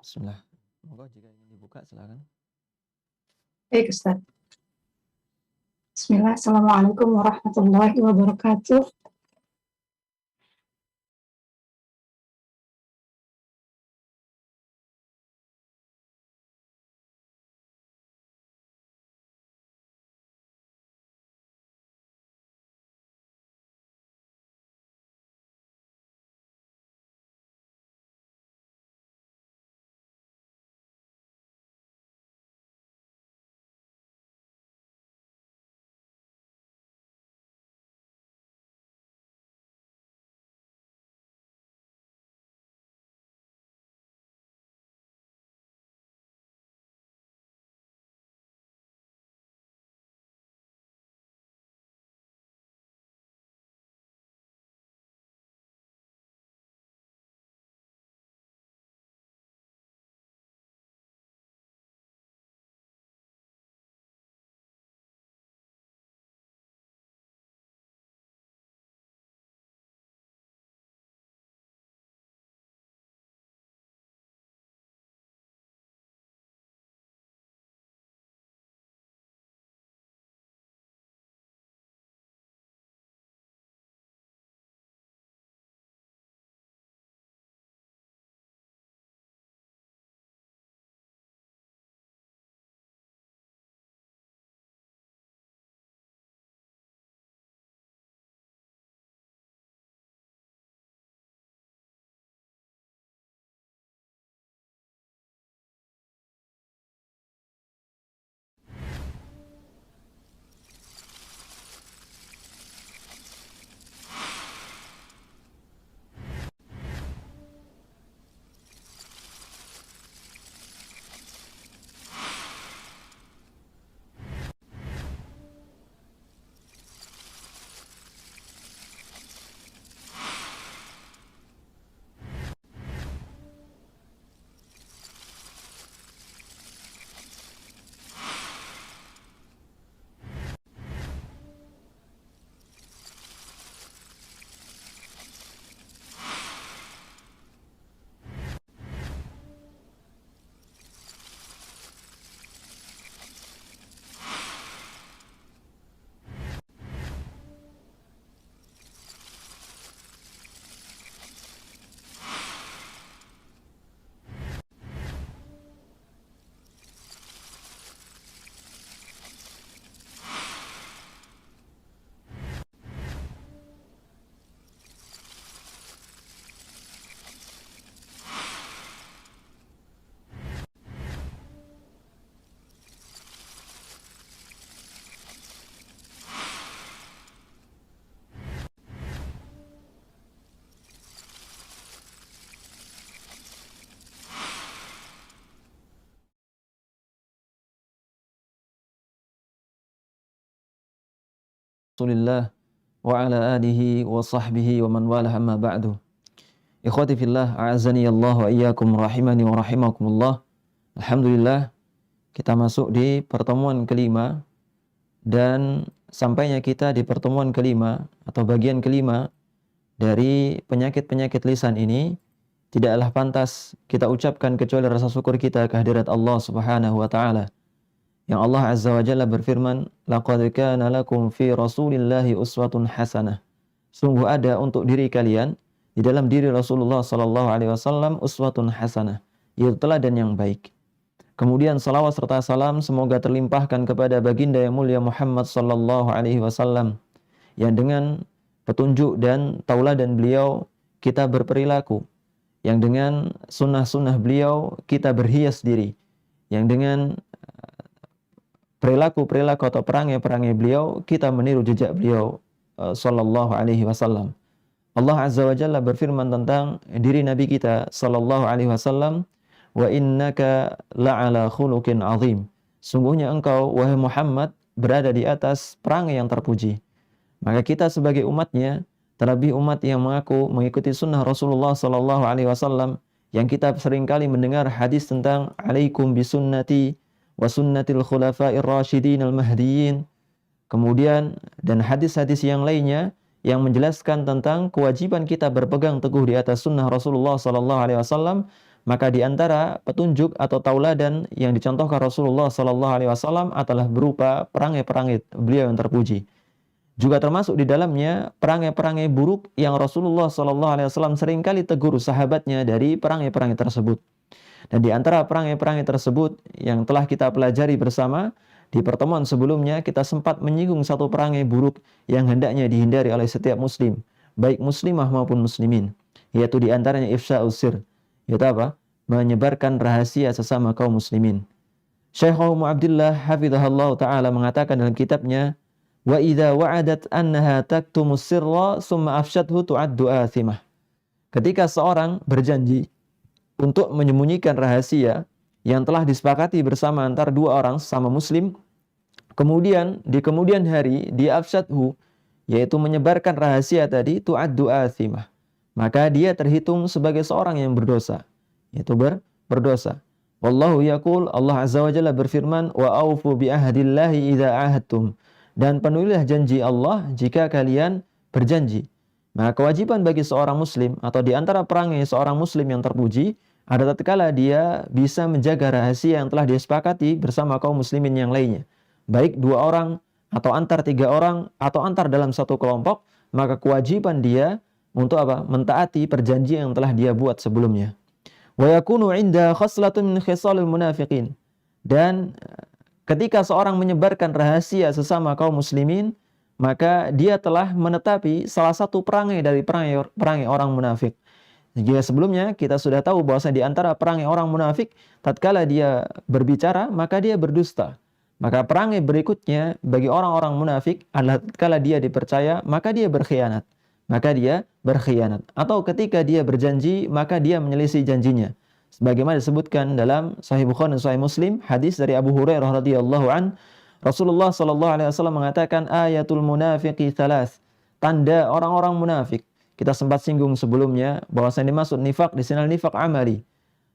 Bismillah. Monggo jika ingin dibuka silakan. Baik Ustaz. Bismillah. Assalamualaikum warahmatullahi wabarakatuh. Rasulillah wa ala alihi wa sahbihi wa man walah amma ba'du. Ikhwati fillah, a'azani Allah wa iyyakum rahimani wa rahimakumullah. Alhamdulillah, kita masuk di pertemuan kelima dan sampainya kita di pertemuan kelima atau bagian kelima dari penyakit-penyakit lisan ini tidaklah pantas kita ucapkan kecuali rasa syukur kita kehadirat Allah Subhanahu wa taala. Yang Allah Azza wa Jalla berfirman, laqad kana lakum fi Rasulillahi uswatun hasanah. Sungguh ada untuk diri kalian di dalam diri Rasulullah sallallahu alaihi wasallam uswatun hasanah, yaitu teladan yang baik. Kemudian salawat serta salam semoga terlimpahkan kepada baginda yang mulia Muhammad sallallahu alaihi wasallam yang dengan petunjuk dan tauladan beliau kita berperilaku, yang dengan sunnah-sunnah beliau kita berhias diri, yang dengan perilaku-perilaku atau perangai-perangai beliau kita meniru jejak beliau sallallahu alaihi wasallam. Allah Azza wa Jalla berfirman tentang diri Nabi kita sallallahu alaihi wasallam, wa innaka la'ala khuluqin azim. Sungguhnya engkau wahai Muhammad berada di atas perangai yang terpuji. Maka kita sebagai umatnya, terlebih umat yang mengaku mengikuti sunnah Rasulullah sallallahu alaihi wasallam, yang kita seringkali mendengar hadis tentang alaikum bisunnati wa sunnatil khulafa'ir rasyidin al-mahdiyyin. Kemudian dan hadis-hadis yang lainnya yang menjelaskan tentang kewajiban kita berpegang teguh di atas sunnah Rasulullah sallallahu alaihi wasallam, maka di antara petunjuk atau tauladan yang dicontohkan Rasulullah sallallahu alaihi wasallam adalah berupa perangai-perangai beliau yang terpuji. Juga termasuk di dalamnya perangai-perangai buruk yang Rasulullah sallallahu alaihi wasallam seringkali tegur sahabatnya dari perangai-perangai tersebut. Dan di antara perangai-perangai tersebut yang telah kita pelajari bersama di pertemuan sebelumnya, kita sempat menyinggung satu perangai buruk yang hendaknya dihindari oleh setiap muslim, baik muslimah maupun muslimin, yaitu di antaranya ifsya'us sir, yaitu apa? Menyebarkan rahasia sesama kaum muslimin. Syekh Ummu Abdillah hafizahullah taala mengatakan dalam kitabnya, wa idza wa'adat annaha taktumus sirra summa afsyathu tu'addu athimah. Ketika seorang berjanji untuk menyembunyikan rahasia yang telah disepakati bersama antara dua orang sama muslim, kemudian di kemudian hari dia afsyathu, yaitu menyebarkan rahasia tadi, tu'addu athimah, maka dia terhitung sebagai seorang yang berdosa, yaitu berdosa. Wallahu yaqul, Allah azza wa jalla berfirman, wa aufu bi ahdillahi idza ahadtum, dan penuhilah janji Allah jika kalian berjanji. Maka kewajiban bagi seorang muslim atau di antara perangai seorang muslim yang terpuji ada tatkala dia bisa menjaga rahasia yang telah disepakati bersama kaum muslimin yang lainnya, baik dua orang atau antar tiga orang atau antar dalam satu kelompok, maka kewajiban dia untuk apa? Mentaati perjanjian yang telah dia buat sebelumnya. Wa yakunu 'inda khaslatun min khisalil munafiqin, dan ketika seorang menyebarkan rahasia sesama kaum muslimin, maka dia telah menetapi salah satu perangai dari perangai orang munafik. Jika sebelumnya kita sudah tahu bahwa di antara perangai orang munafik, tatkala dia berbicara maka dia berdusta. Maka perangai berikutnya bagi orang-orang munafik adalah tatkala dia dipercaya maka dia berkhianat. Atau ketika dia berjanji maka dia menyelisih janjinya. Sebagaimana disebutkan dalam Sahih Bukhari dan Sahih Muslim, hadis dari Abu Hurairah radhiyallahu an, Rasulullah sallallahu alaihi wasallam mengatakan, ayatul munafiqi thalath, tanda orang-orang munafik. Kita sempat singgung sebelumnya bahwasanya dimaksud nifak di sini nifak amali.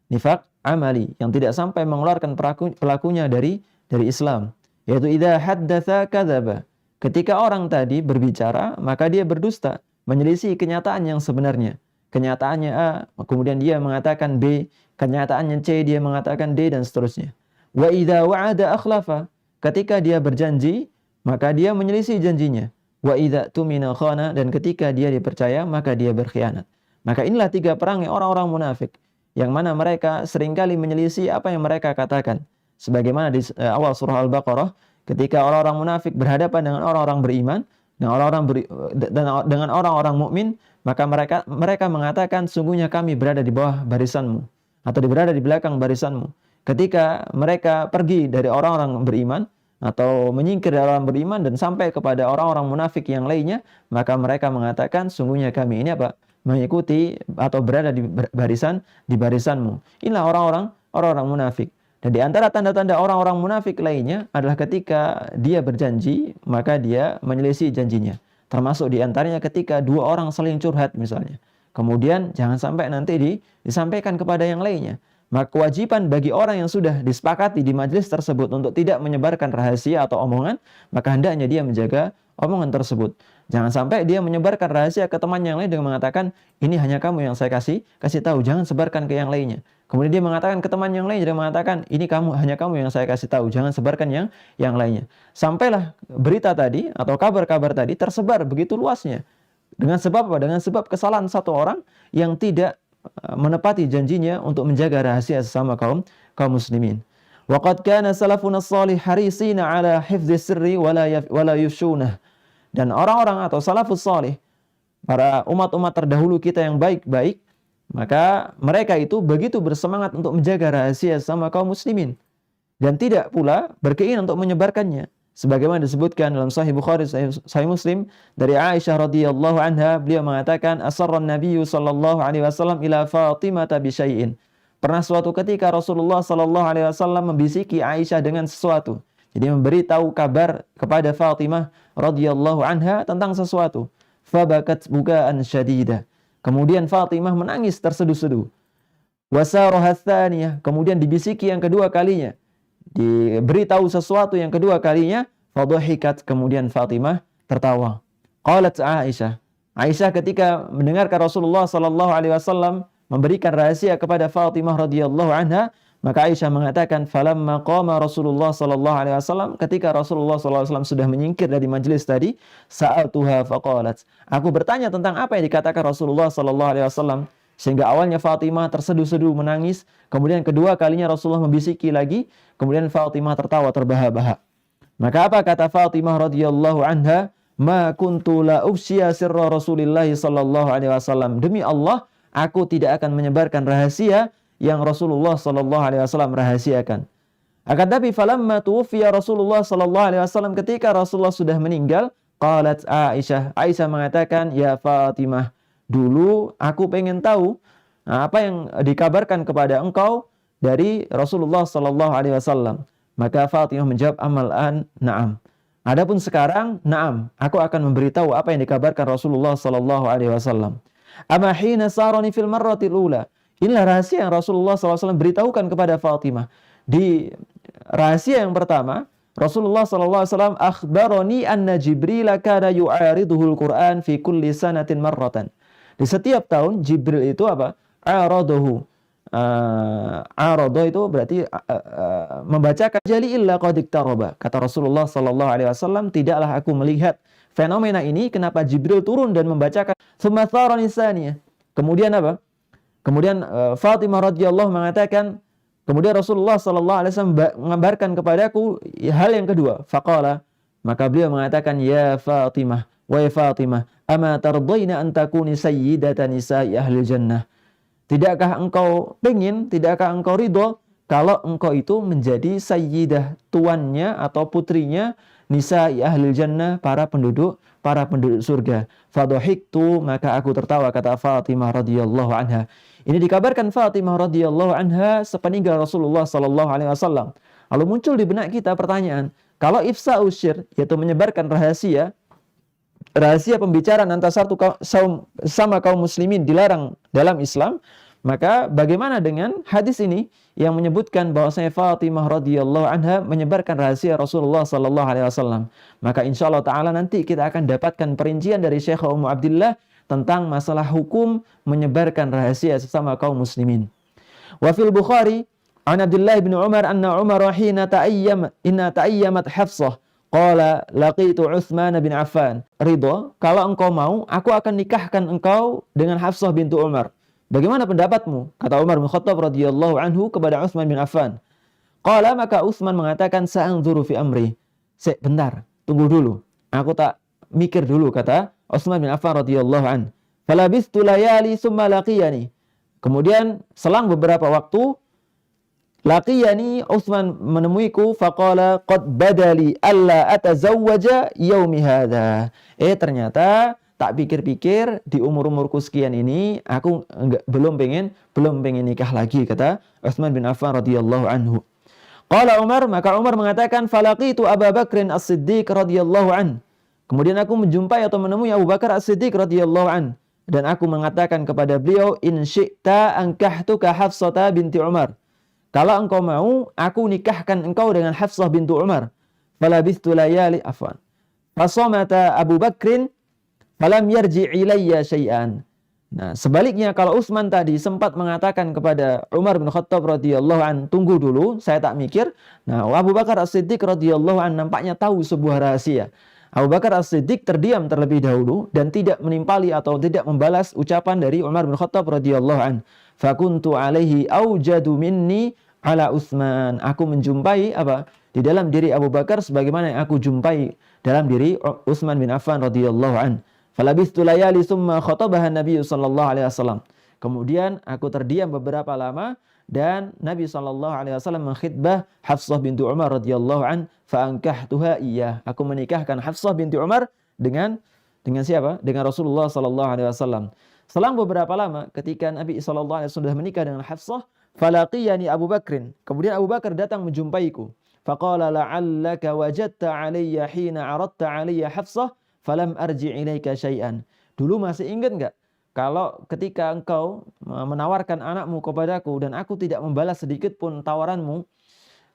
Nifak amali yang tidak sampai mengeluarkan pelakunya dari Islam, yaitu idza haddatsa kadzaba. Ketika orang tadi berbicara, maka dia berdusta, menyelisih kenyataan yang sebenarnya. Kenyataannya A, kemudian dia mengatakan B, kenyataannya C, dia mengatakan D, dan seterusnya. Wa idza wa'ada akhlafa. Ketika dia berjanji, maka dia menyelisih janjinya. Wa idza tumina khana, dan ketika dia dipercaya maka dia berkhianat. Maka inilah tiga perangai orang-orang munafik yang mana mereka seringkali menyelisih apa yang mereka katakan. Sebagaimana di awal surah Al-Baqarah, ketika orang-orang munafik berhadapan dengan orang-orang beriman, dengan orang-orang mukmin, maka mereka mengatakan, sungguhnya kami berada di bawah barisanmu atau berada di belakang barisanmu. Ketika mereka pergi dari orang-orang beriman atau menyingkir dari orang beriman dan sampai kepada orang-orang munafik yang lainnya, maka mereka mengatakan, sungguhnya kami ini apa? Mengikuti atau berada di barisanmu. Inilah orang-orang munafik. Dan di antara tanda-tanda orang-orang munafik lainnya adalah ketika dia berjanji, maka dia menyelisih janjinya. Termasuk di antaranya ketika dua orang saling curhat misalnya. Kemudian jangan sampai nanti disampaikan kepada yang lainnya. Maka kewajiban bagi orang yang sudah disepakati di majelis tersebut untuk tidak menyebarkan rahasia atau omongan, maka hendaknya dia menjaga omongan tersebut. Jangan sampai dia menyebarkan rahasia ke teman yang lain dengan mengatakan, ini hanya kamu yang saya kasih tahu, jangan sebarkan ke yang lainnya. Kemudian dia mengatakan ke teman yang lain, dia mengatakan, ini hanya kamu yang saya kasih tahu, jangan sebarkan yang lainnya. Sampailah berita tadi atau kabar-kabar tadi tersebar begitu luasnya. Dengan sebab apa? Dengan sebab kesalahan satu orang yang tidak menepati janjinya untuk menjaga rahasia sesama kaum muslimin. Wa qad kana salafuna shalih harisina ala hifdzi sirri wala yufshunah. Dan orang-orang atau salafus shalih, para umat-umat terdahulu kita yang baik-baik, maka mereka itu begitu bersemangat untuk menjaga rahasia sesama kaum muslimin dan tidak pula berkeinginan untuk menyebarkannya. Sebagaimana disebutkan dalam Sahih Bukhari, Sahih Muslim dari Aisyah radhiyallahu anha, beliau mengatakan, asarran Nabiyyu sallallahu alaihi wasallam ila Fatimah bi syai'in. Pernah suatu ketika Rasulullah sallallahu alaihi wasallam membisiki Aisyah dengan sesuatu. Jadi memberitahu kabar kepada Fatimah radhiyallahu anha tentang sesuatu. Fabakat bukaan syadida. Kemudian Fatimah menangis terseduh-seduh. Wasaraha tsaniyah, kemudian dibisiki yang kedua kalinya. Diberitahu sesuatu yang kedua kalinya, fadhahikat, kemudian Fatimah tertawa. Qalat Aisyah ketika mendengarkan Rasulullah sallallahu alaihi wasallam memberikan rahasia kepada Fatimah radhiyallahu anha, maka Aisyah mengatakan, falamma qama Rasulullah sallallahu alaihi wasallam, ketika Rasulullah sallallahu alaihi wasallam sudah menyingkir dari majelis tadi, sa'altuha faqalat, aku bertanya tentang apa yang dikatakan Rasulullah sallallahu alaihi wasallam, sehingga awalnya Fatimah terseduh-seduh menangis, kemudian kedua kalinya Rasulullah membisiki lagi, kemudian Fatimah tertawa terbahak-bahak. Maka apa kata Fatimah radhiyallahu anha? Ma kuntu la ufshiya sirra Rasulillah sallallahu alaihi wasallam. Demi Allah, aku tidak akan menyebarkan rahasia yang Rasulullah sallallahu alaihi wasallam rahasiakan. Akan tapi falamma tuwfiya Rasulullah sallallahu alaihi wasallam, ketika Rasulullah sudah meninggal, qalat Aisyah mengatakan, ya Fatimah, dulu aku pengen tahu apa yang dikabarkan kepada engkau dari Rasulullah sallallahu alaihi wasallam. Maka Fatimah menjawab, amal an, na'am. Adapun sekarang, na'am, aku akan memberitahu apa yang dikabarkan Rasulullah sallallahu alaihi wasallam. Ama hina sarani fil marratil ula. Inilah rahasia yang Rasulullah SAW beritahukan kepada Fatimah. Di rahasia yang pertama, Rasulullah SAW akhbaroni anna Jibril kana yu'ariduhul Qur'an fi kulli sanatin marratan. Di setiap tahun Jibril itu apa? Araduhu. Arado itu berarti membacakan jali illa qad iktaraba. Kata Rasulullah SAW, tidaklah aku melihat fenomena ini, kenapa Jibril turun dan membacakan. Tsumma tsarani tsaniyah. Kemudian apa? Kemudian Fatimah radhiyallahu mengatakan, kemudian Rasulullah sallallahu alaihi wasallam mengabarkan kepadaku hal yang kedua. Faqala, maka beliau mengatakan, ya Fatimah, wahai Fatimah, ama tardaina an takuni sayyidatan nisa'i ahli jannah. Tidakkah engkau ridho kalau engkau itu menjadi sayyidah, tuannya atau putrinya nisa'i ahli jannah, para penduduk surga. Fadhahiktu, maka aku tertawa, kata Fatimah radhiyallahu anha. Ini dikabarkan Fatimah radhiyallahu anha sepeninggal Rasulullah sallallahu alaihi wasallam. Lalu muncul di benak kita pertanyaan, kalau ifsa'us syir, yaitu menyebarkan rahasia pembicaraan antara sama kaum muslimin dilarang dalam Islam, maka bagaimana dengan hadis ini yang menyebutkan bahwasanya Fatimah radhiyallahu anha menyebarkan rahasia Rasulullah sallallahu alaihi wasallam? Maka insyaallah taala nanti kita akan dapatkan perincian dari Syekh Ummu Abdillah tentang masalah hukum menyebarkan rahasia sesama kaum muslimin. Wa fil Bukhari an Abdullah bin Umar anna Umar hina ta'ayyamat Hafsah qala laqitu Utsman bin Affan. Ridho, kalau engkau mau, aku akan nikahkan engkau dengan Hafsah bintu Umar. Bagaimana pendapatmu? Kata Umar bin Khattab radhiyallahu anhu kepada Utsman bin Affan. Qala, maka Utsman mengatakan, sa'anzuru fi amri. Bentar, tunggu dulu. Aku tak mikir dulu, kata Utsman bin Affan radhiyallahu an. Falabistu layali summa laqiyani. Kemudian selang beberapa waktu, laqiyani, Utsman menemuiku, faqala qad badali alla atazawwaja yaumi hadha. Ternyata tak pikir-pikir di umur-umurku sekian ini aku belum pengen nikah lagi, kata Utsman bin Affan radhiyallahu anhu. Qala Umar, maka Umar mengatakan, falaqitu Abu Bakrin As-Siddiq radhiyallahu an. Kemudian aku menjumpai atau menemui Abu Bakar As-Siddiq radhiyallahu an, dan aku mengatakan kepada beliau, in syi'ta ankahtuka Hafsah binti Umar. Kalau engkau mau, aku nikahkan engkau dengan Hafsah binti Umar. Falabithtu layali afwan. Fasamata Abu Bakrin falam yarji ilayya syai'an. Nah, sebaliknya kalau Utsman tadi sempat mengatakan kepada Umar bin Khattab radhiyallahu an, tunggu dulu, saya tak mikir. Nah, Abu Bakar As-Siddiq radhiyallahu an nampaknya tahu sebuah rahasia. Abu Bakar As-Siddiq terdiam terlebih dahulu dan tidak menimpali atau tidak membalas ucapan dari Umar bin Khattab radhiyallahu an. Fakuntu alaihi aujadu minni ala Utsman. Aku menjumpai apa? Di dalam diri Abu Bakar sebagaimana yang aku jumpai dalam diri Utsman bin Affan radhiyallahu an. Falabithtu layali summa khatabaha Nabi sallallahu alaihi wasallam. Kemudian aku terdiam beberapa lama dan Nabi sallallahu alaihi wasallam mengkhitbah Hafsah binti Umar radhiyallahu an, fa ankahtuha iyyah. Aku menikahkan Hafsah binti Umar dengan siapa? Dengan Rasulullah sallallahu alaihi wasallam. Selang beberapa lama ketika Nabi sallallahu alaihi wasallam sudah menikah dengan Hafsah, falaqiyani Abu Bakrin. Kemudian Abu Bakar datang menjumpaiku. Faqala la'allaka wajadta alayya hina aradta alayya Hafsah falam arji ilaika syai'an. Dulu masih ingat enggak kalau ketika engkau menawarkan anakmu kepadaku dan aku tidak membalas sedikit pun tawaranmu?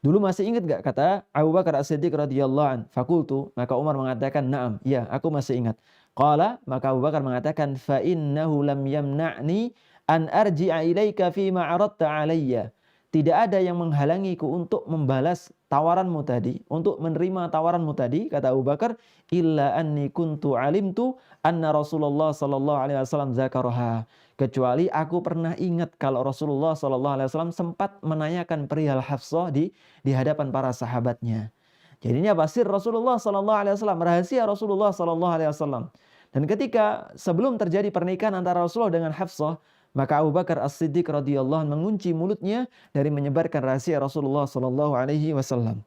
Dulu masih ingat enggak, kata Abu Bakar As-Siddiq radhiyallahu an. Fakultu, maka Umar mengatakan, "Na'am, ya, aku masih ingat." Qala, maka Abu Bakar mengatakan, "Fa innahu lam yamna'ni an arji'a ilaika fima 'aradta 'alayya. Tidak ada yang menghalangiku untuk membalas tawaranmu tadi, untuk menerima tawaranmu tadi, kata Abu Bakar, illa anni kuntu alimtu anna Rasulullah sallallahu alaihi wasallam zakaraha. Kecuali aku pernah ingat kalau Rasulullah sallallahu alaihi wasallam sempat menanyakan perihal Hafsah di hadapan para sahabatnya. Jadi ini apa? Sir Rasulullah sallallahu alaihi wasallam, rahasia Rasulullah sallallahu alaihi wasallam. Dan ketika sebelum terjadi pernikahan antara Rasulullah dengan Hafsah, maka Abu Bakar As-Siddiq radhiyallahu anhu mengunci mulutnya dari menyebarkan rahasia Rasulullah sallallahu alaihi wasallam.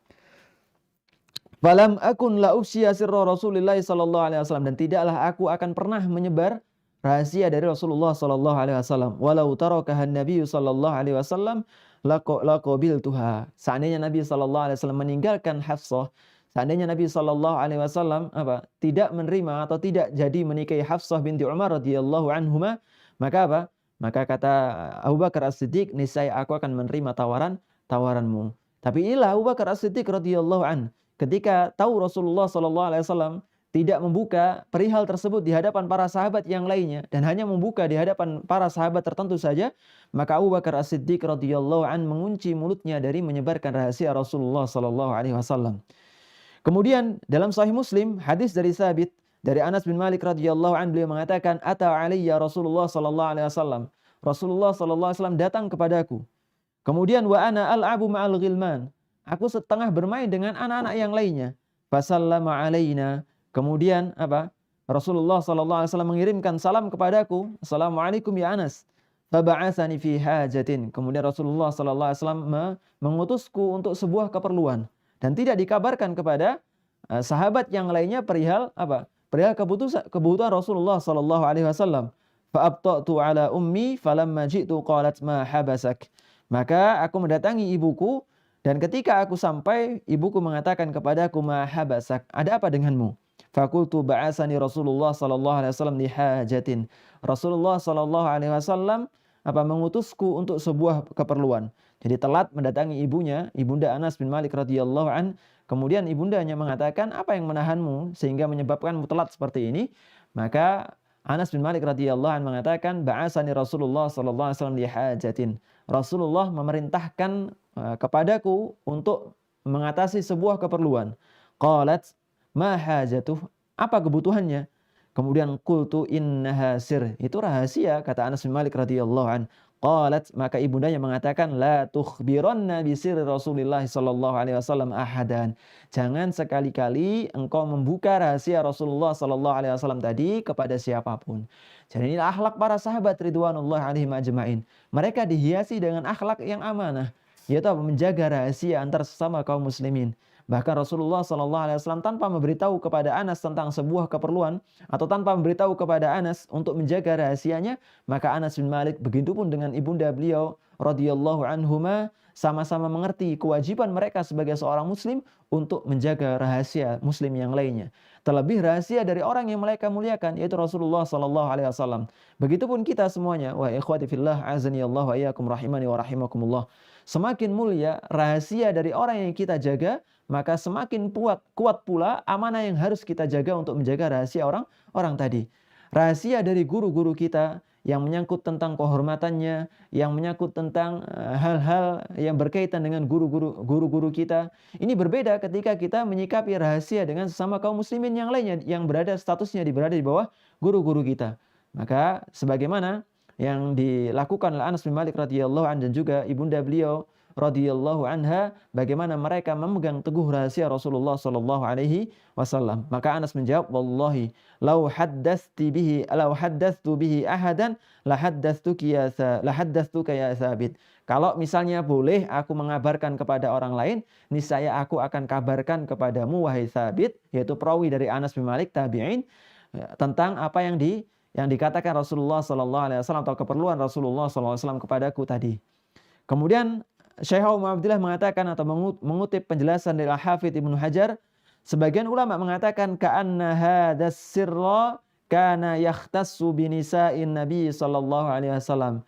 Falam akun la ufshiya sirra Rasulillah sallallahu alaihi wasallam, dan tidaklah aku akan pernah menyebar rahasia dari Rasulullah sallallahu alaihi wasallam. Walau tarakahan Nabi sallallahu alaihi wasallam laqabiltuha. Seandainya Nabi sallallahu alaihi wasallam meninggalkan Hafsah, seandainya Nabi sallallahu alaihi wasallam tidak menerima atau tidak jadi menikahi Hafsah binti Umar radhiyallahu anhuma, maka apa? Maka kata Abu Bakar As-Siddiq, niscaya aku akan menerima tawaranmu. Tapi inilah Abu Bakar As-Siddiq radhiyallahu an, ketika tahu Rasulullah sallallahu alaihi wasallam tidak membuka perihal tersebut di hadapan para sahabat yang lainnya dan hanya membuka di hadapan para sahabat tertentu saja, maka Abu Bakar As-Siddiq radhiyallahu an mengunci mulutnya dari menyebarkan rahasia Rasulullah sallallahu alaihi wasallam. Kemudian dalam Sahih Muslim, hadis dari Sabit dari Anas bin Malik radhiyallahu an, beliau mengatakan, "Ata alayya Rasulullah sallallahu alaihi wasallam." Rasulullah sallallahu alaihi wasallam datang kepadaku. Kemudian wa ana al'abu ma'al ghilman. Aku setengah bermain dengan anak-anak yang lainnya. Fasallama alaina. Kemudian Rasulullah sallallahu alaihi wasallam mengirimkan salam kepadaku. Assalamualaikum ya Anas. Faba'atsani fi hajatin. Kemudian Rasulullah sallallahu alaihi wasallam mengutusku untuk sebuah keperluan dan tidak dikabarkan kepada sahabat yang lainnya perihal perihal kebutuhan Rasulullah sallallahu alaihi wasallam. Fa abta'tu ala ummi falamma ji'tu qalat ma habasak. Maka aku mendatangi ibuku dan ketika aku sampai, ibuku mengatakan kepadaku, ma habasak, ada apa denganmu? Fakultu ba'asani Rasulullah sallallahu alaihi wasallam li hajatin. Rasulullah sallallahu alaihi wasallam mengutusku untuk sebuah keperluan. Jadi telat mendatangi ibunya, Ibunda Anas bin Malik radhiyallahu an. Kemudian ibundanya mengatakan, apa yang menahanmu sehingga menyebabkanmu telat seperti ini? Maka Anas bin Malik radhiyallahu an mengatakan, ba'asani Rasulullah sallallahu alaihi wasallam li hajatin. Rasulullah memerintahkan kepadaku untuk mengatasi sebuah keperluan. Qalat ma hajatuh, apa kebutuhannya? Kemudian qultu innaha sir, itu rahasia, kata Anas bin Malik radhiyallahu an. Qalat, maka ibundanya mengatakan, la tukhbiranna bi sirri Rasulillah sallallahu alaihi wasallam ahadan. Jangan sekali-kali engkau membuka rahasia Rasulullah sallallahu alaihi wasallam tadi kepada siapapun. Jadi inilah akhlak para sahabat ridwanullah alaihim ajmain. Mereka dihiasi dengan akhlak yang amanah, yaitu menjaga rahasia antar sesama kaum muslimin. Bahkan Rasulullah SAW tanpa memberitahu kepada Anas tentang sebuah keperluan atau tanpa memberitahu kepada Anas untuk menjaga rahasianya, maka Anas bin Malik begitupun dengan ibunda beliau radhiyallahu anhuma sama-sama mengerti kewajiban mereka sebagai seorang muslim untuk menjaga rahasia muslim yang lainnya. Terlebih rahasia dari orang yang mereka muliakan, yaitu Rasulullah SAW. Begitupun kita semuanya. Wa ikhwati fillah, azanillahu wa iyyakum rahimani wa rahimakumullah. Semakin mulia rahasia dari orang yang kita jaga, maka semakin kuat pula amanah yang harus kita jaga untuk menjaga rahasia orang tadi. Rahasia dari guru-guru kita yang menyangkut tentang kehormatannya, yang menyangkut tentang hal-hal yang berkaitan dengan guru-guru kita. Ini berbeda ketika kita menyikapi rahasia dengan sesama kaum muslimin yang lainnya yang statusnya berada di bawah guru-guru kita. Maka sebagaimana yang dilakukan oleh Anas bin Malik radhiyallahu anhu dan juga ibunda beliau radhiyallahu anha, bagaimana mereka memegang teguh rahasia Rasulullah sallallahu alaihi wasallam. Maka Anas menjawab, wallahi law haddathtu bihi ahadan la haddathtuka ya Tsabit. Kalau misalnya boleh aku mengabarkan kepada orang lain, niscaya aku akan kabarkan kepadamu wahai Tsabit, yaitu perawi dari Anas bin Malik tabi'in, tentang apa yang dikatakan Rasulullah sallallahu alaihi wasallam atau keperluan Rasulullah sallallahu alaihi wasallam kepadaku tadi. Kemudian Syekh Abu Abdillah mengatakan atau mengutip penjelasan dari Al-Hafidz Ibnu Hajar, sebagian ulama mengatakan ka'anna hadas sirra kana yakhtassu bi nisa'in Nabi sallallahu alaihi wasallam.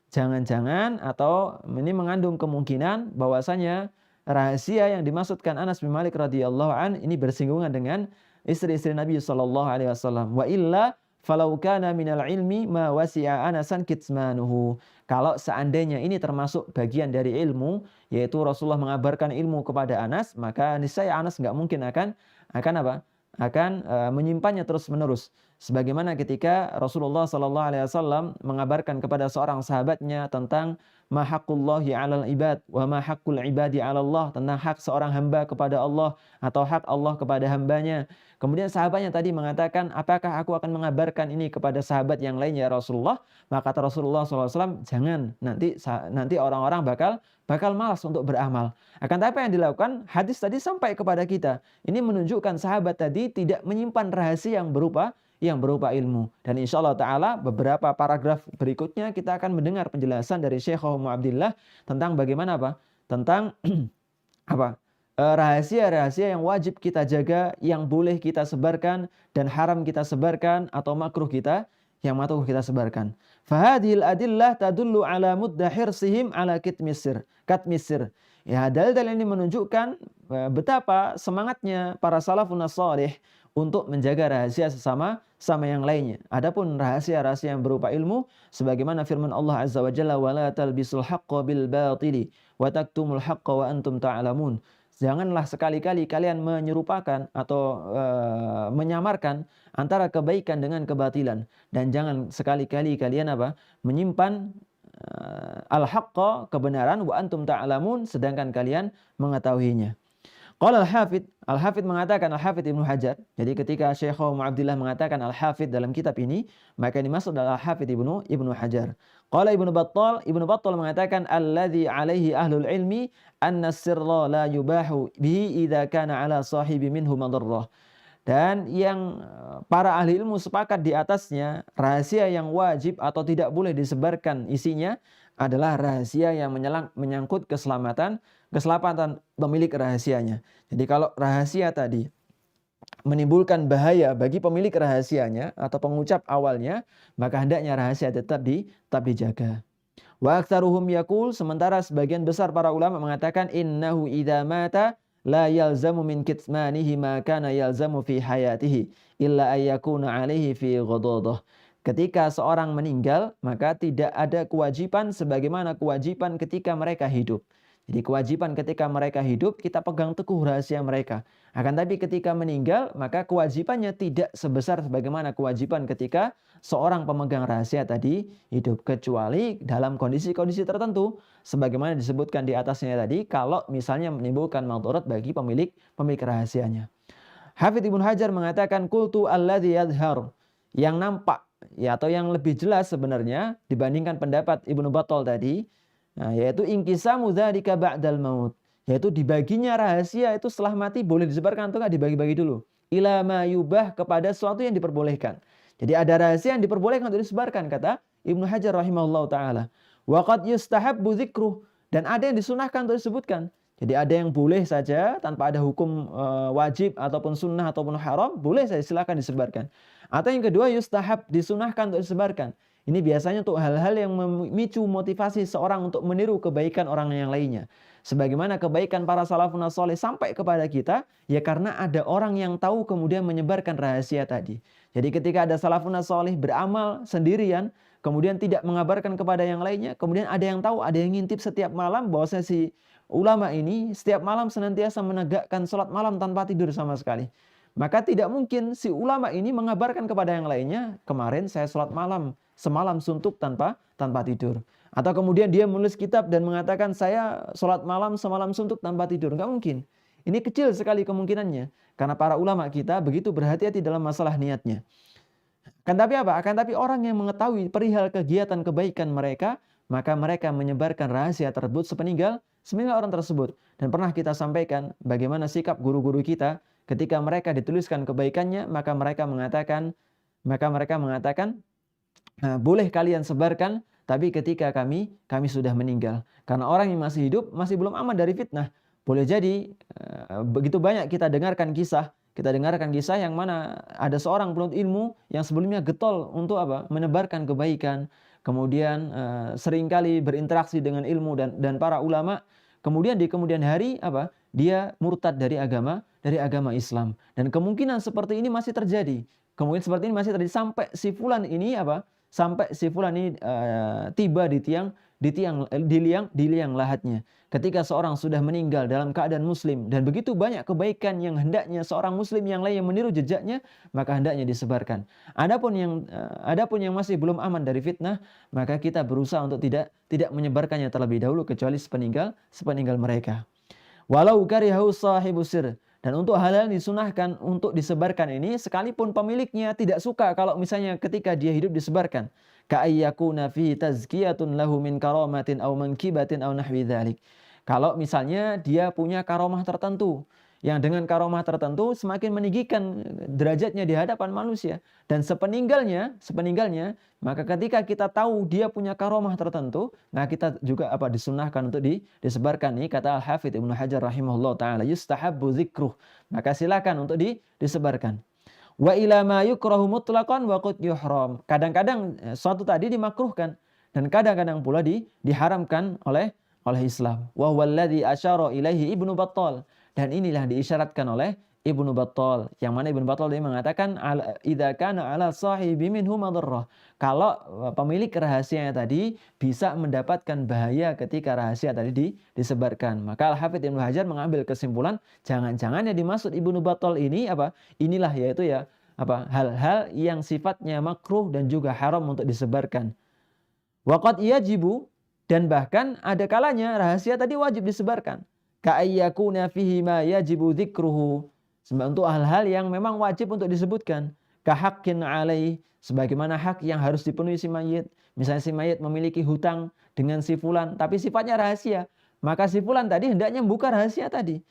Jangan-jangan atau ini mengandung kemungkinan bahwasanya rahasia yang dimaksudkan Anas bin Malik radhiyallahu an ini bersinggungan dengan istri-istri Nabi sallallahu alaihi wasallam. Wa illa falau kana minal ilmi ma wasi'a Anasan kitmanuhu. Kalau seandainya ini termasuk bagian dari ilmu, yaitu Rasulullah mengabarkan ilmu kepada Anas, maka niscaya Anas nggak mungkin akan apa? Akan menyimpannya terus-menerus. Sebagaimana ketika Rasulullah sallallahu alaihi wasallam mengabarkan kepada seorang sahabatnya tentang ma haqqullahi 'alal ibad wa ma haqqul ibadi 'ala Allah, tentang hak seorang hamba kepada Allah atau hak Allah kepada hambanya. Kemudian sahabatnya tadi mengatakan, apakah aku akan mengabarkan ini kepada sahabat yang lain ya Rasulullah? Maka kata Rasulullah SAW, jangan, nanti orang-orang bakal malas untuk beramal. Akan tapi apa yang dilakukan, hadis tadi sampai kepada kita. Ini menunjukkan sahabat tadi tidak menyimpan rahasia yang berupa ilmu. Dan insya Allah Ta'ala beberapa paragraf berikutnya kita akan mendengar penjelasan dari Syekh Abdillah tentang bagaimana apa? Tentang apa? Rahasia-rahasia yang wajib kita jaga, yang boleh kita sebarkan dan haram kita sebarkan atau makruh kita sebarkan. Fahadhil adillah tadullu ala mudda hirsihim ala katmisir. Ya, dalil-dalil ini menunjukkan betapa semangatnya para salafun salih untuk menjaga rahasia sama yang lainnya. Adapun rahasia-rahasia yang berupa ilmu, sebagaimana firman Allah Azza wa Jalla, wala talbisul haqqa bil batili wa taktumul haqqa wa antum ta'lamun. Janganlah sekali-kali kalian menyerupakan atau menyamarkan antara kebaikan dengan kebatilan, dan jangan sekali-kali kalian menyimpan al-haqqa, kebenaran, wa antum ta'lamun, sedangkan kalian mengetahuinya. Qala Al-Hafidh mengatakan, Al-Hafidh Ibnu Hajar. Jadi ketika Syekh Abdillah mengatakan Al-Hafidh dalam kitab ini, maka ini masuk dalam Al-Hafidh Ibnu Hajar. Qala Ibnu Battal mengatakan, alladzi alaihi ahlul ilmi anna sirra la yubahu bihi idza kana ala sahibi minhu madarrah. Dan yang para ahli ilmu sepakat di atasnya, rahasia yang wajib atau tidak boleh disebarkan isinya adalah rahasia yang menyangkut keselamatan pemilik rahasianya. Jadi kalau rahasia tadi menimbulkan bahaya bagi pemilik rahasianya atau pengucap awalnya, maka hendaknya rahasia tetap dijaga. Wa aktsaruhum yaqul, sementara sebagian besar para ulama mengatakan, innahu idza mata la yalzamu min kitmanihi ma kana yalzamu fi hayatihi illa ayyakuna alaihi fi ghadadah. Ketika seorang meninggal, maka tidak ada kewajiban sebagaimana kewajiban ketika mereka hidup. Jadi kewajiban ketika mereka hidup, kita pegang teguh rahasia mereka. Akan tapi ketika meninggal, maka kewajibannya tidak sebesar sebagaimana kewajiban ketika seorang pemegang rahasia tadi hidup. Kecuali dalam kondisi-kondisi tertentu, sebagaimana disebutkan di atasnya tadi, kalau misalnya menimbulkan madarat bagi pemilik rahasianya. Hafidz Ibnu Hajar mengatakan, qultu alladzi yadhhar, yang nampak, ya, atau yang lebih jelas sebenarnya dibandingkan pendapat Ibnu Battal tadi, yaitu inqisamu dzalika ba'dal maut, yaitu dibaginya rahasia itu setelah mati boleh disebarkan atau enggak, dibagi-bagi dulu. Ila ma yubah, kepada sesuatu yang diperbolehkan. Jadi ada rahasia yang diperbolehkan untuk disebarkan, kata Ibnu Hajar rahimahullahu taala. Wa qad yustahabbu dzikruh, dan ada yang disunahkan untuk disebutkan. Jadi ada yang boleh saja tanpa ada hukum wajib ataupun sunnah ataupun haram, boleh saja, silakan disebarkan. Atau yang kedua, yustahab, disunahkan untuk disebarkan. Ini biasanya untuk hal-hal yang memicu motivasi seorang untuk meniru kebaikan orang yang lainnya. Sebagaimana kebaikan para salafun salih sampai kepada kita, ya karena ada orang yang tahu kemudian menyebarkan rahasia tadi. Jadi ketika ada salafun salih beramal sendirian, kemudian tidak mengabarkan kepada yang lainnya, kemudian ada yang tahu, ada yang ngintip setiap malam bahwasanya si ulama ini setiap malam senantiasa menegakkan sholat malam tanpa tidur sama sekali. Maka tidak mungkin si ulama ini mengabarkan kepada yang lainnya, kemarin saya sholat malam semalam suntuk tanpa tidur. Atau kemudian dia menulis kitab dan mengatakan saya sholat malam semalam suntuk tanpa tidur. Enggak mungkin. Ini kecil sekali kemungkinannya. Karena para ulama kita begitu berhati-hati dalam masalah niatnya. Akan tapi apa? Akan tapi orang yang mengetahui perihal kegiatan kebaikan mereka, maka mereka menyebarkan rahasia tersebut sepeninggal orang tersebut. Dan pernah kita sampaikan bagaimana sikap guru-guru kita ketika mereka dituliskan kebaikannya, maka mereka mengatakan boleh kalian sebarkan, tapi ketika kami sudah meninggal. Karena orang yang masih hidup masih belum aman dari fitnah. Boleh jadi begitu banyak kita dengarkan kisah yang mana ada seorang penuntut ilmu yang sebelumnya getol untuk menebarkan kebaikan, kemudian seringkali berinteraksi dengan ilmu dan para ulama, kemudian di kemudian hari dia murtad dari agama Islam. Dan kemungkinan seperti ini masih terjadi Kemudian seperti ini masih terjadi sampai si fulan ini apa? Sampai si fulan ini tiba di liang lahatnya. Ketika seorang sudah meninggal dalam keadaan muslim dan begitu banyak kebaikan yang hendaknya seorang muslim yang lain yang meniru jejaknya, maka hendaknya disebarkan. Adapun yang masih belum aman dari fitnah, maka kita berusaha untuk tidak menyebarkannya terlebih dahulu kecuali sepeninggal mereka. Walau karihahu sahibu sir. Dan untuk hal-hal yang disunahkan untuk disebarkan ini, sekalipun pemiliknya tidak suka kalau misalnya ketika dia hidup disebarkan. Ka'ayyakuna fi tazkiyatun lahu min karamatin aw mankibatin aw nahwi dzalik. Kalau misalnya dia punya karomah tertentu, yang dengan karomah tertentu semakin meninggikan derajatnya di hadapan manusia. Dan sepeninggalnya, maka ketika kita tahu dia punya karomah tertentu, nah kita juga disunahkan untuk disebarkan. Ini kata Al-Hafidz Ibnu Hajar rahimahullah ta'ala, yustahabbu dzikruh. Maka silakan untuk disebarkan. Wa ila ma yukrahu mutlaqan wa qad yuhram. Kadang-kadang suatu tadi dimakruhkan dan kadang-kadang pula diharamkan oleh Islam. Wa huwa alladzi asyara ilaihi Ibnu Battal. Dan inilah diisyaratkan oleh Ibnu Battal. Yang mana Ibnu Battal dia mengatakan idza kana ala sahibi minhu madarrah. Kalau pemilik rahasianya tadi bisa mendapatkan bahaya ketika rahasia tadi disebarkan. Maka Al-Hafidz Ibnu Hajar mengambil kesimpulan jangan-jangan yang dimaksud Ibnu Battal ini inilah yaitu hal-hal yang sifatnya makruh dan juga haram untuk disebarkan. Waqad yajibu, dan bahkan ada kalanya rahasia tadi wajib disebarkan. Ka'ayyakuna fihi ma yajibu dzikruhu. Untuk hal-hal yang memang wajib untuk disebutkan. Kahaqqin alaih, sebagaimana hak yang harus dipenuhi si mayit. Misalnya si mayit memiliki hutang dengan si fulan, tapi sifatnya rahasia. Maka si fulan tadi hendaknya membuka rahasia tadi.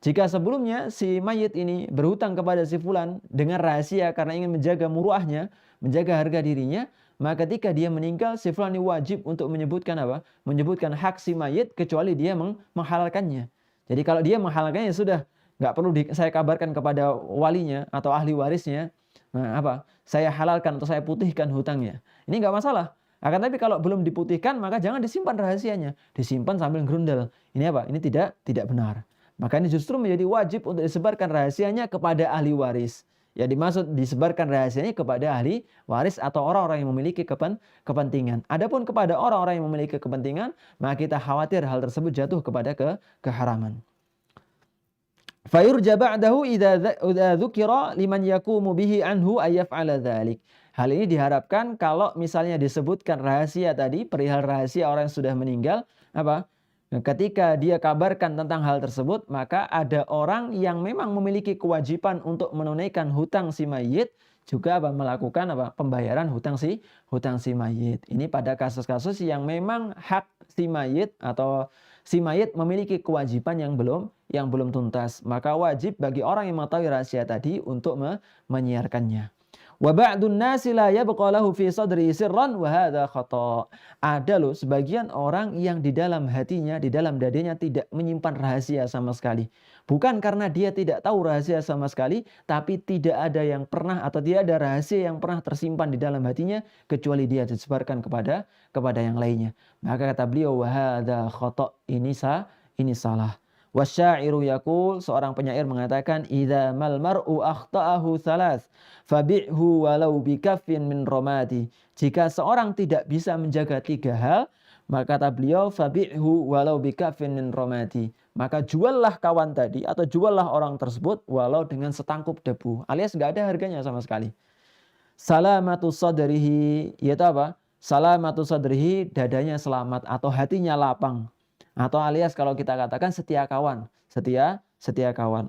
Jika sebelumnya si mayit ini berhutang kepada si fulan dengan rahasia karena ingin menjaga muruahnya, menjaga harga dirinya, maka ketika dia meninggal, si fulan ini wajib untuk menyebutkan menyebutkan hak si mayit kecuali dia menghalalkannya. Jadi kalau dia menghalalkannya sudah nggak perlu saya kabarkan kepada walinya atau ahli warisnya. Nah, saya halalkan atau saya putihkan hutangnya. Ini nggak masalah. Akan tapi kalau belum diputihkan, maka jangan disimpan rahasianya. Disimpan sambil gerundel. Ini Ini tidak benar. Maka ini justru menjadi wajib untuk disebarkan rahasianya kepada ahli waris. Ya dimaksud disebarkan rahasianya kepada ahli waris atau orang-orang yang memiliki kepentingan. Adapun kepada orang-orang yang memiliki kepentingan, maka kita khawatir hal tersebut jatuh kepada keharaman. Fayurja ba'dahu idza dzukira liman yaqumu bihi anhu ayyaf'ala dzalik. Hal ini diharapkan kalau misalnya disebutkan rahasia tadi, perihal rahasia orang yang sudah meninggal, ketika dia kabarkan tentang hal tersebut, maka ada orang yang memang memiliki kewajiban untuk menunaikan hutang si mayit, juga melakukan pembayaran hutang si mayit. Ini pada kasus-kasus yang memang hak si mayit atau si mayit memiliki kewajiban yang belum tuntas, maka wajib bagi orang yang mengetahui rahasia tadi untuk menyiarkannya. Wa ba'dun nasi la yabqa lahu fi sadri sirran wa hadza khata'. Ada loh sebagian orang yang di dalam hatinya, di dalam dadanya tidak menyimpan rahasia sama sekali. Bukan karena dia tidak tahu rahasia sama sekali, tapi tidak ada yang pernah atau tidak ada rahasia yang pernah tersimpan di dalam hatinya kecuali dia disebarkan kepada yang lainnya. Maka kata beliau wa hadza khata', ini salah. Wasyairu yaqul, seorang penyair mengatakan idza mal mar'u akhta'ahu thalath fabi'hu walau bikaffin min ramati. Jika seorang tidak bisa menjaga 3 hal, maka kata beliau fabi'hu walau bikaffin min ramati. Maka juallah kawan tadi atau juallah orang tersebut walau dengan setangkup debu, alias enggak ada harganya sama sekali. Salamatu sadrihi, yaitu salamatu sadrihi, dadanya selamat atau hatinya lapang. Atau alias kalau kita katakan setia kawan.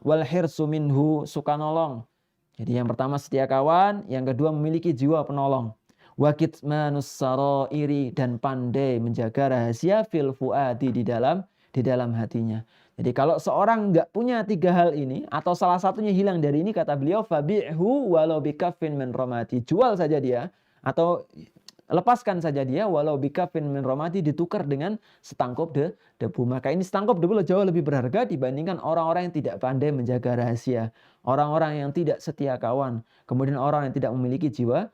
Wal hirsu minhu, suka nolong. Jadi yang pertama setia kawan, yang kedua memiliki jiwa penolong. Wa kitmanus sarairi, dan pandai menjaga rahasia fil fuadi, di dalam hatinya. Jadi kalau seorang enggak punya 3 hal ini atau salah satunya hilang dari ini, kata beliau fabi'hu walau bikaffin min ramati. Jual saja dia atau lepaskan saja dia walau bikafin min ramati, ditukar dengan setangkup debu. Maka ini setangkup debu jauh lebih berharga dibandingkan orang-orang yang tidak pandai menjaga rahasia, orang-orang yang tidak setia kawan, kemudian orang yang tidak memiliki jiwa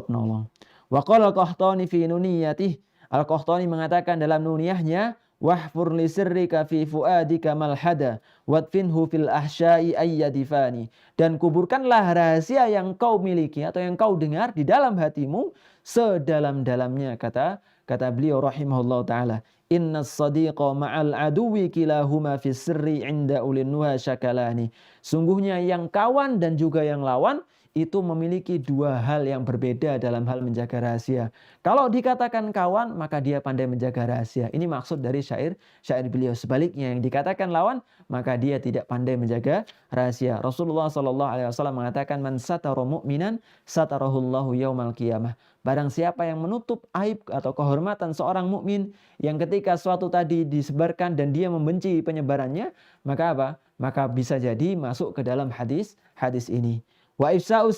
penolong. Wa qala al-Qahtani fi nuniyatih, Al-Qahtani mengatakan dalam nuniyahnya, wahfur li sirrika fi fuadika malhada wadfinhu fil ahsyai ayyadifani. Dan kuburkanlah rahasia yang kau miliki atau yang kau dengar di dalam hatimu sedalam-dalamnya, kata beliau rahimahullah taala. Innas sadiqa ma'al aduwi kilahuma fis sirri inda ulin nuha syakalani. Sungguhnya yang kawan dan juga yang lawan itu memiliki dua hal yang berbeda dalam hal menjaga rahasia. Kalau dikatakan kawan, maka dia pandai menjaga rahasia. Ini maksud dari syair beliau. Sebaliknya, yang dikatakan lawan, maka dia tidak pandai menjaga rahasia. Rasulullah SAW mengatakan, man satara mu'minan satarahullahu yaumal qiyamah. Barang siapa yang menutup aib atau kehormatan seorang mukmin yang ketika suatu tadi disebarkan dan dia membenci penyebarannya, maka apa? Maka bisa jadi masuk ke dalam hadis ini. Wa ifsa'u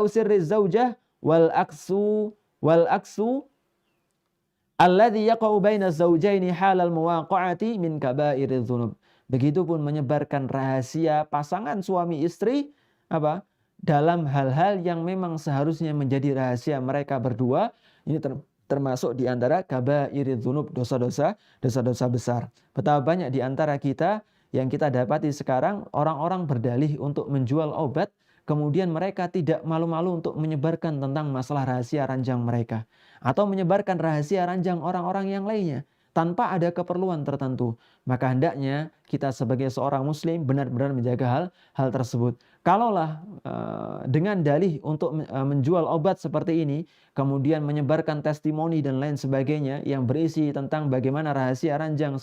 sirri zaujah wal aksu alladhi yaqa'u baina zaujaini halal muwaqa'ati min kaba'iriz dzunub. Begitupun menyebarkan rahasia pasangan suami istri dalam hal-hal yang memang seharusnya menjadi rahasia mereka berdua. Ini termasuk di antara kaba'iriz dzunub, dosa-dosa besar. Betapa banyak di antara kita yang kita dapati sekarang orang-orang berdalih untuk menjual obat, kemudian mereka tidak malu-malu untuk menyebarkan tentang masalah rahasia ranjang mereka. Atau menyebarkan rahasia ranjang orang-orang yang lainnya tanpa ada keperluan tertentu. Maka hendaknya kita sebagai seorang muslim benar-benar menjaga hal tersebut. Kalaulah dengan dalih untuk menjual obat seperti ini, kemudian menyebarkan testimoni dan lain sebagainya yang berisi tentang bagaimana rahasia ranjang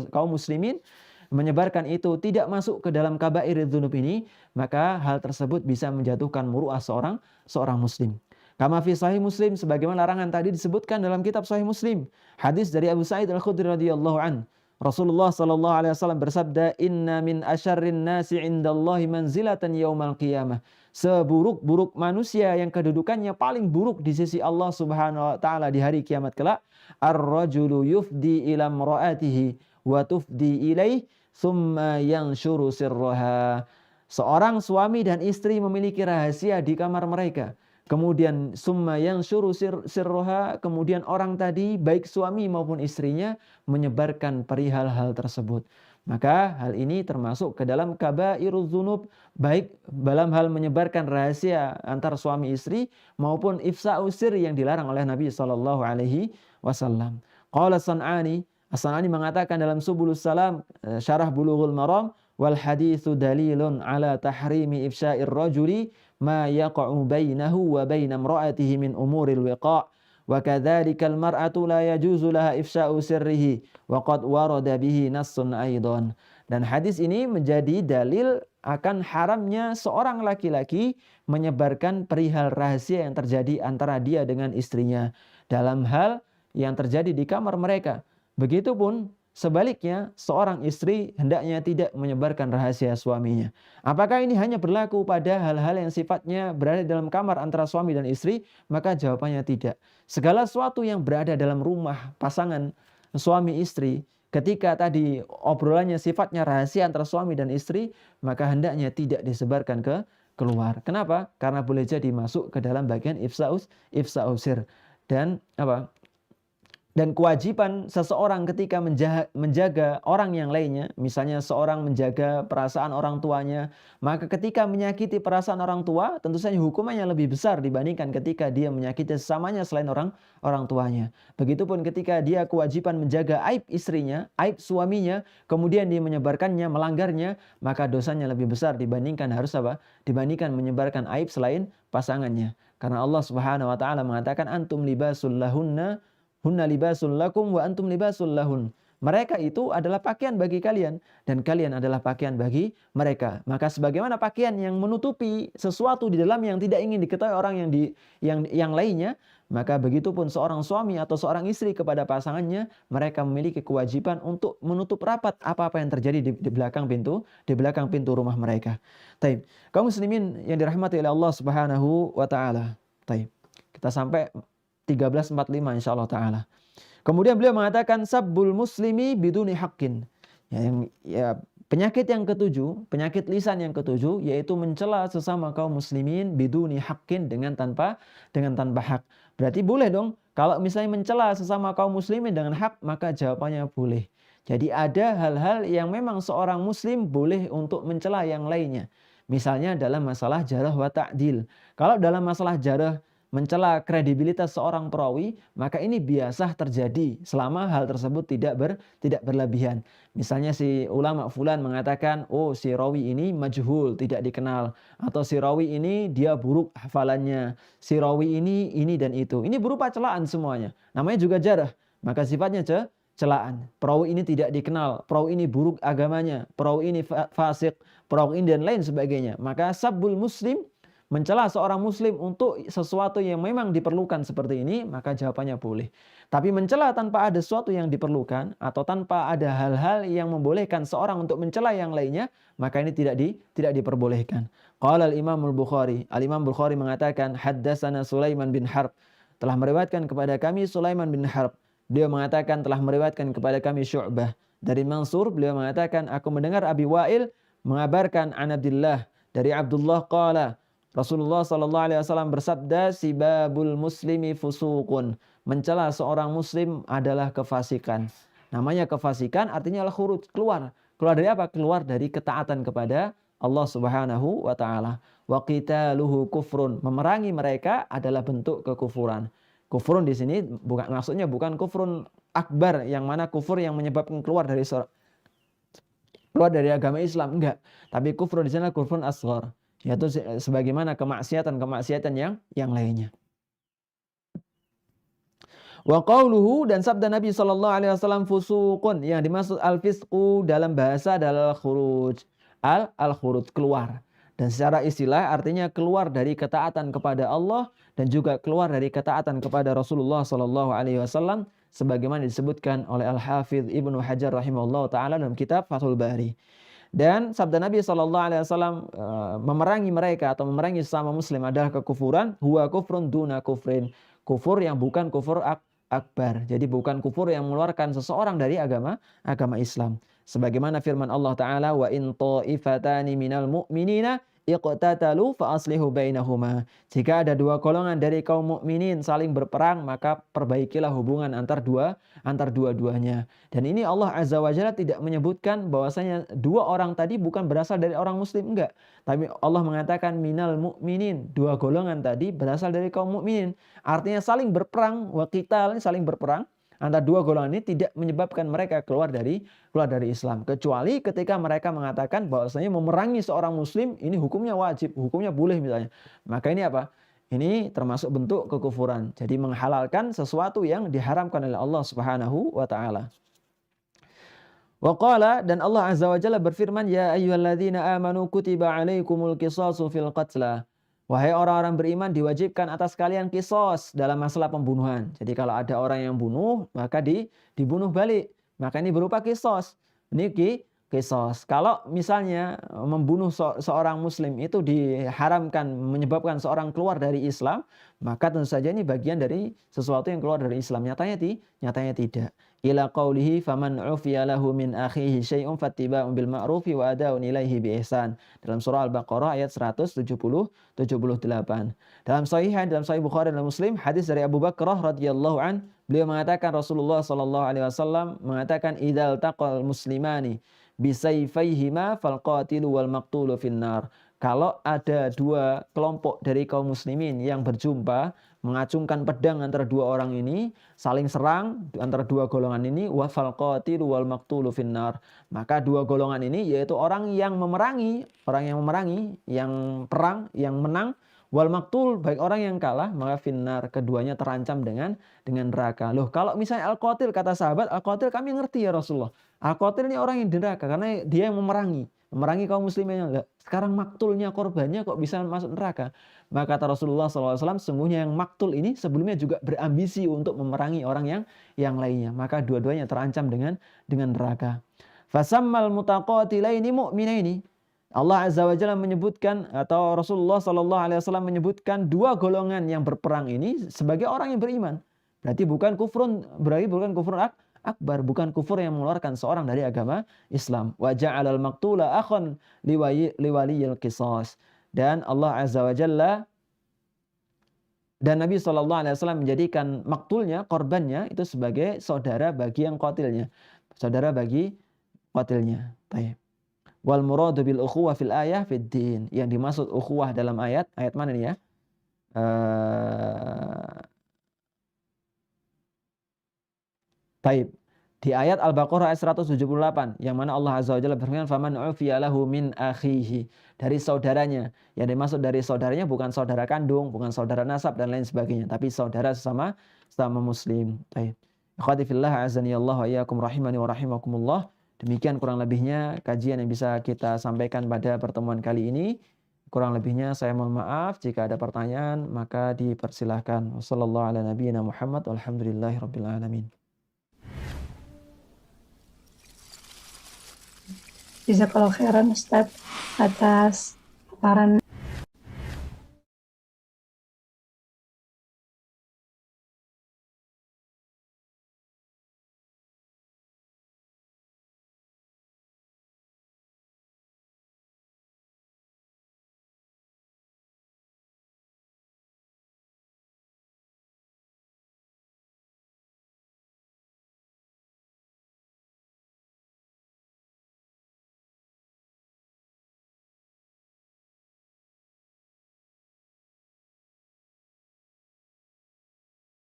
kaum muslimin, menyebarkan itu tidak masuk ke dalam kaba'iriz dzunub ini, maka hal tersebut bisa menjatuhkan muru'ah seorang muslim. Kama fi sahih Muslim, sebagaimana larangan tadi disebutkan dalam kitab Sahih Muslim. Hadis dari Abu Sa'id Al-Khudri radhiyallahu an. Rasulullah sallallahu alaihi wasallam bersabda, "Inna min asyarrin nasi 'indallahi manzilatan yaumal qiyamah." Seburuk-buruk manusia yang kedudukannya paling buruk di sisi Allah Subhanahu wa taala di hari kiamat kelak, ar-rajulu yufdi ila imra'atihi wa tufdi ilaih thumma yanshuru sirraha. Seorang suami dan istri memiliki rahasia di kamar mereka. Kemudian summa yanshuru sirraha, kemudian orang tadi baik suami maupun istrinya menyebarkan perihal hal tersebut. Maka hal ini termasuk ke dalam kaba'iruz dzunub, baik dalam hal menyebarkan rahasia antar suami istri maupun ifsa'u sir yang dilarang oleh Nabi sallallahu alaihi wasallam. Qala As-San'ani mengatakan dalam Subulus Salam, syarah Bulughul Maram, wal haditsu dalilun ala tahrimi ifsya'ir rajuli ma yaqa'u bainahu wa baina imra'atihi min umuril wiqa', wa kadzalika al mar'atu la yajuzu laha ifsya'u sirrihi wa qad warada bihi nassun aidan. Dan hadis ini menjadi dalil akan haramnya seorang laki-laki menyebarkan perihal rahasia yang terjadi antara dia dengan istrinya dalam hal yang terjadi di kamar mereka. Begitupun sebaliknya, seorang istri hendaknya tidak menyebarkan rahasia suaminya. Apakah ini hanya berlaku pada hal-hal yang sifatnya berada dalam kamar antara suami dan istri? Maka jawabannya tidak. Segala sesuatu yang berada dalam rumah pasangan suami istri, ketika tadi obrolannya sifatnya rahasia antara suami dan istri, maka hendaknya tidak disebarkan keluar. Kenapa? Karena boleh jadi masuk ke dalam bagian ifsa'us sir. Dan kewajiban seseorang ketika menjaga orang yang lainnya, misalnya seorang menjaga perasaan orang tuanya, maka ketika menyakiti perasaan orang tua, tentu saja hukumannya lebih besar dibandingkan ketika dia menyakiti sesamanya selain orang tuanya. Begitupun ketika dia kewajiban menjaga aib istrinya, aib suaminya, kemudian dia menyebarkannya, melanggarnya, maka dosanya lebih besar dibandingkan dibandingkan menyebarkan aib selain pasangannya. Karena Allah Subhanahu wa taala mengatakan antum libasul lahunna hunna libasul lakum wa antum libasul lahun. Mereka itu adalah pakaian bagi kalian dan kalian adalah pakaian bagi mereka. Maka sebagaimana pakaian yang menutupi sesuatu di dalam yang tidak ingin diketahui orang yang lainnya, maka begitupun seorang suami atau seorang istri kepada pasangannya, mereka memiliki kewajiban untuk menutup rapat apa-apa yang terjadi di belakang pintu rumah mereka. Taib. Kaum muslimin yang dirahmati oleh Allah Subhanahu wa taala. Taib. Kita sampai 13:45 insyaallah taala. Kemudian beliau mengatakan sabbul muslimi biduni haqqin. Penyakit yang ketujuh, penyakit lisan yang ketujuh yaitu mencela sesama kaum muslimin biduni haqqin dengan tanpa hak. Berarti boleh dong Kalau misalnya mencela sesama kaum muslimin dengan hak, maka jawabannya boleh. Jadi ada hal-hal yang memang seorang muslim boleh untuk mencela yang lainnya. Misalnya dalam masalah jarah wa ta'dil. Kalau dalam masalah jarah mencela kredibilitas seorang perawi, maka ini biasa terjadi selama hal tersebut tidak berlebihan. Misalnya si ulama fulan mengatakan, oh si rawi ini majhul, tidak dikenal, atau si rawi ini dia buruk hafalannya, si rawi ini dan itu. Ini berupa celaan semuanya. Namanya juga jarah, maka sifatnya celaan. Perawi ini tidak dikenal, perawi ini buruk agamanya, perawi ini fasik, perawi ini dan lain sebagainya. Maka sabbul muslim, mencela seorang muslim untuk sesuatu yang memang diperlukan seperti ini, maka jawabannya boleh. Tapi mencela tanpa ada sesuatu yang diperlukan atau tanpa ada hal-hal yang membolehkan seorang untuk mencela yang lainnya, maka ini tidak diperbolehkan. Qala al-Imam al-Bukhari, Al-Imam Bukhari mengatakan, haddatsana Sulaiman bin Harb, telah meriwayatkan kepada kami Sulaiman bin Harb. Beliau mengatakan telah meriwayatkan kepada kami Syu'bah. Dari Mansur, beliau mengatakan, aku mendengar Abi Wa'il mengabarkan an Abdullah, dari Abdullah qala, Rasulullah sallallahu alaihi wasallam bersabda, sibabul muslimi fusuqun. Mencela seorang muslim adalah kefasikan. Namanya kefasikan artinya adalah khuruj, keluar. Keluar dari apa? Keluar dari ketaatan kepada Allah Subhanahu wa taala. Wa qitaluhu kufrun. Memerangi mereka adalah bentuk kekufuran. Kufrun di sini maksudnya bukan kufrun akbar yang mana kufur yang menyebabkan keluar dari agama Islam, enggak. Tapi kufur di sana kufrun asghar, yaitu sebagaimana kemaksiatan yang lainnya. Wa qauluhu, dan sabda Nabi sallallahu alaihi wasallam fusuqun, yang dimaksud al-fisqu dalam bahasa adalah khuruj. Al-khuruj, keluar. Dan secara istilah artinya keluar dari ketaatan kepada Allah dan juga keluar dari ketaatan kepada Rasulullah sallallahu alaihi wasallam sebagaimana disebutkan oleh Al-Hafidz Ibnu Hajar rahimahullah taala dalam kitab Fathul Bari. Dan sabda Nabi SAW memerangi mereka atau memerangi sesama muslim adalah kekufuran, huwa kufrun duna kufrin, kufur yang bukan kufur akbar. Jadi bukan kufur yang mengeluarkan seseorang dari agama Islam. Sebagaimana firman Allah Ta'ala, wa in ta'ifatani minal mu'minina iqtatalu fa aslihu bainahuma. Jika ada dua golongan dari kaum mukminin saling berperang, maka perbaikilah hubungan antar dua-duanya. Dan ini Allah Azza wa Jalla tidak menyebutkan bahwasanya dua orang tadi bukan berasal dari orang muslim, enggak. Tapi Allah mengatakan minal mukminin, dua golongan tadi berasal dari kaum mukminin. Artinya saling berperang, wa qital, saling berperang antara dua golongan ini tidak menyebabkan mereka keluar dari Islam, kecuali ketika mereka mengatakan bahwasanya memerangi seorang muslim ini hukumnya wajib, hukumnya boleh misalnya. Maka ini apa? Ini termasuk bentuk kekufuran. Jadi menghalalkan sesuatu yang diharamkan oleh Allah Subhanahu wa taala. Wa qala, dan Allah Azza wa Jalla berfirman, ya ayyuhalladzina amanu kutiba alaikumul qisasu fil qatla. Wahai orang-orang beriman, diwajibkan atas kalian kisos dalam masalah pembunuhan. Jadi kalau ada orang yang bunuh, maka dibunuh balik. Maka ini berupa kisos. Ini kisos. Kalau misalnya membunuh seorang muslim itu diharamkan, menyebabkan seorang keluar dari Islam, maka tentu saja ini bagian dari sesuatu yang keluar dari Islam. Nyatanya tidak. Ila qawlihi faman ufiya lahu min akhihi syai'un fattiba'un bil ma'rufi wa ada'un ilaihi bi ihsan. Dalam surah Al-Baqarah ayat 178. Dalam Sahih Bukhari dan Muslim, hadis dari Abu Bakrah radhiyallahu an, beliau mengatakan Rasulullah sallallahu alaihi wasallam mengatakan idzal taqal muslimani bisayfayhima fal qatilu wal maqtulu finnar. Kalau ada dua kelompok dari kaum muslimin yang berjumpa, mengacungkan pedang antara dua orang ini, saling serang antara dua golongan ini, wa fal qatilu wal maqtulu finnar. Maka dua golongan ini yaitu orang yang memerangi, yang perang, yang menang, wal maqtul, baik orang yang kalah, maka finnar, keduanya terancam dengan neraka. Loh, kalau misalnya al-qatil, kata sahabat, al-qatil kami ngerti ya Rasulullah. Al-qatil ini orang yang di neraka karena dia yang memerangi kaum muslimin. Sekarang maktulnya, korbannya kok bisa masuk neraka? Maka kata Rasulullah SAW, sesungguhnya yang maktul ini sebelumnya juga berambisi untuk memerangi orang yang lainnya. Maka dua-duanya terancam dengan neraka. Fasammal mutaqatilaini mu'minaini. Allah Azza wa Jalla menyebutkan, atau Rasulullah SAW menyebutkan dua golongan yang berperang ini sebagai orang yang beriman. Berarti bukan kufrun akbar, bukan kufur yang mengeluarkan seorang dari agama Islam. Wa ja'alal maqtula akhan liwaliyil qisas. Dan Allah Azza wa Jalla Dan Nabi SAW menjadikan maktulnya, korbannya itu sebagai saudara bagi yang qatilnya. Saudara bagi qatilnya. Baik. Wal muradu bil ukhuwah fil ayah fid din. Yang dimaksud ukhuwah dalam ayat mana ini ya? Baik. Di ayat Al-Baqarah ayat 178 yang mana Allah Azza wa Jalla berfirman faman ufiya lahu min akhihi, dari saudaranya. Yang dimaksud dari saudaranya bukan saudara kandung, bukan saudara nasab dan lain sebagainya, tapi saudara sesama muslim. Baik. Ikhwati fillah azani Allah wa iyyakum rahimani wa rahimakumullah. Demikian kurang lebihnya kajian yang bisa kita sampaikan pada pertemuan kali ini. Kurang lebihnya saya mohon maaf. Jika ada pertanyaan maka dipersilahkan. Wassallallahu ala nabiyyina Muhammad walhamdulillahirabbil alamin. Jazakallahu khairan Ustadz atas paparan